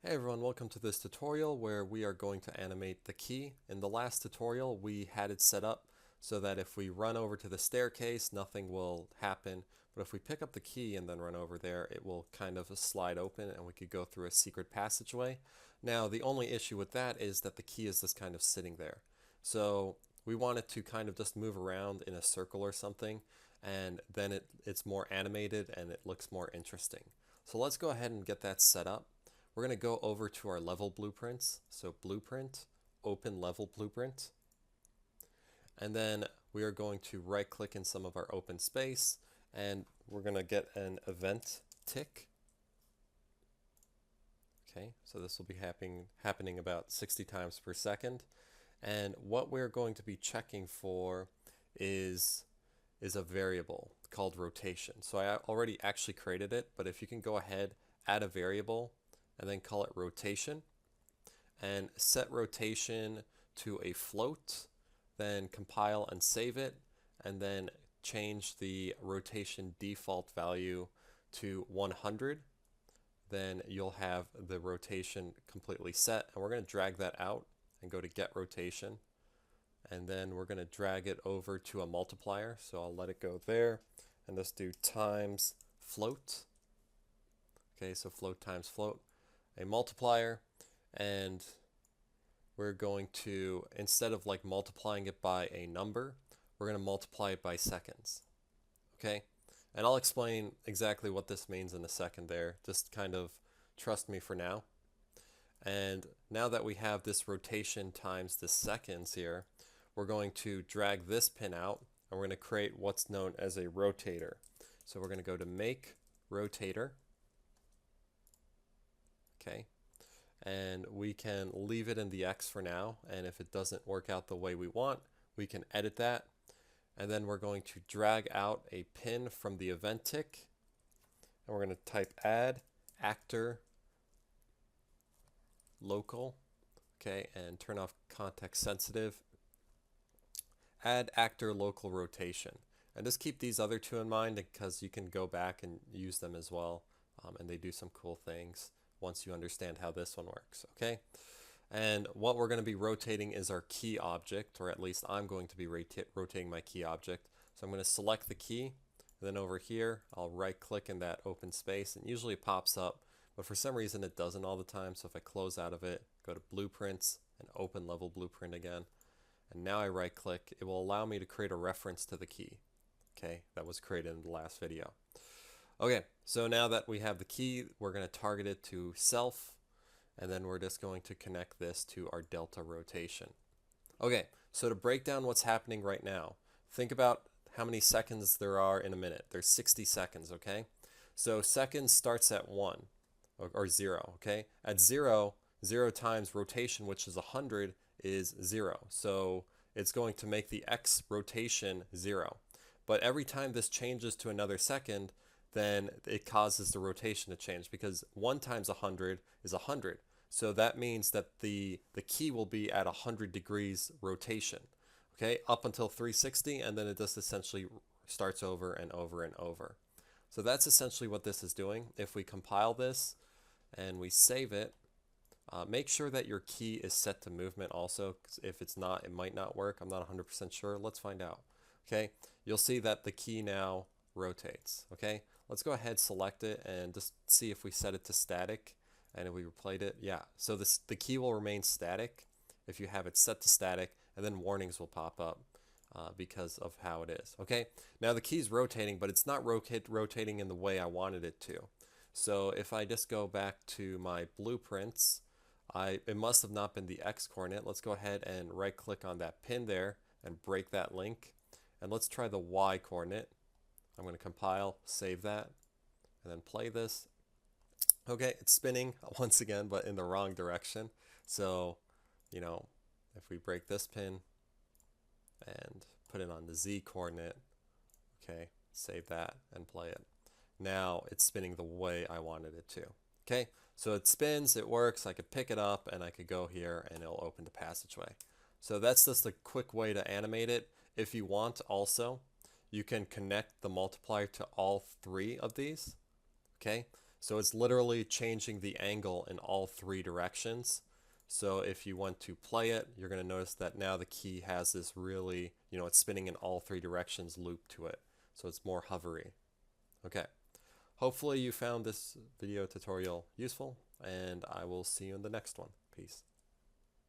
Hey everyone, welcome to this tutorial where we are going to animate the key. In the last tutorial we had it set up so that if we run over to the staircase nothing will happen, but if we pick up the key and then run over there it will kind of slide open and we could go through a secret passageway. Now the only issue with that is that the key is just kind of sitting there. So we want it to kind of just move around in a circle or something, and then it's more animated and it looks more interesting. So let's go ahead and get that set up. We're going to go over to our level blueprints. So blueprint, open level blueprint. And then we are going to right click in some of our open space and we're going to get an event tick. Okay, so this will be happening about 60 times per second. And what we're going to be checking for is a variable called rotation. So I already actually created it, but if you can go ahead, add a variable, and then call it rotation, and set rotation to a float, then compile and save it, and then change the rotation default value to 100. Then you'll have the rotation completely set, and we're going to drag that out and go to get rotation, and then we're going to drag it over to a multiplier. So I'll let it go there and just do times float. Okay, so float times float, a multiplier, and we're going to, instead of like multiplying it by a number, we're going to multiply it by seconds. Okay, and I'll explain exactly what this means in a second there. Just kind of trust me for now. And now that we have this rotation times the seconds here, we're going to drag this pin out and we're going to create what's known as a rotator. So we're going to go to make rotator. Okay, and we can leave it in the X for now, and if it doesn't work out the way we want, we can edit that. And then we're going to drag out a pin from the event tick, and we're going to type add actor local, okay, and turn off context sensitive. Add actor local rotation, and just keep these other two in mind because you can go back and use them as well, and they do some cool things once you understand how this one works. Okay, and what we're going to be rotating is our key object, or at least I'm going to be rotating my key object. So I'm going to select the key, and then over here I'll right click in that open space, and usually it pops up, but for some reason it doesn't all the time. So if I close out of it, go to blueprints and open level blueprint again, and now I right click, it will allow me to create a reference to the key, okay, that was created in the last video. Okay, so now that we have the key, we're going to target it to self, and then we're just going to connect this to our delta rotation. Okay, so to break down what's happening right now, think about how many seconds there are in a minute. There's 60 seconds, okay? So seconds starts at 1, or 0, okay? At 0, 0 times rotation, which is 100, is 0. So it's going to make the X rotation 0. But every time this changes to another second, then it causes the rotation to change, because 1 times 100 is 100. So that means that the key will be at 100 degrees rotation, okay, up until 360, and then it just essentially starts over and over and over. So that's essentially what this is doing. If we compile this and we save it, make sure that your key is set to movement also, 'cause if it's not, it might not work. I'm not 100% sure. Let's find out. Okay, you'll see that the key now rotates. Okay, let's go ahead, select it, and just see if we set it to static. And if we replayed it, yeah. So the key will remain static if you have it set to static, and then warnings will pop up because of how it is. Okay, now the key's rotating, but it's not rotating in the way I wanted it to. So if I just go back to my blueprints, it must have not been the X coordinate. Let's go ahead and right click on that pin there and break that link. And let's try the Y coordinate. I'm going to compile, save that, and then play this. Okay, it's spinning once again, but in the wrong direction. So, you know, if we break this pin and put it on the Z coordinate, okay, save that and play it. Now it's spinning the way I wanted it to. Okay, so it spins, it works, I could pick it up and I could go here and it'll open the passageway. So that's just a quick way to animate it. If you want also, you can connect the multiplier to all 3 of these. Okay, So it's literally changing the angle in all three directions. So if you want to play it, you're going to notice that now the key has this really, it's spinning in all three directions loop to it. So it's more hovery. Okay. Hopefully you found this video tutorial useful, and I will see you in the next one. Peace.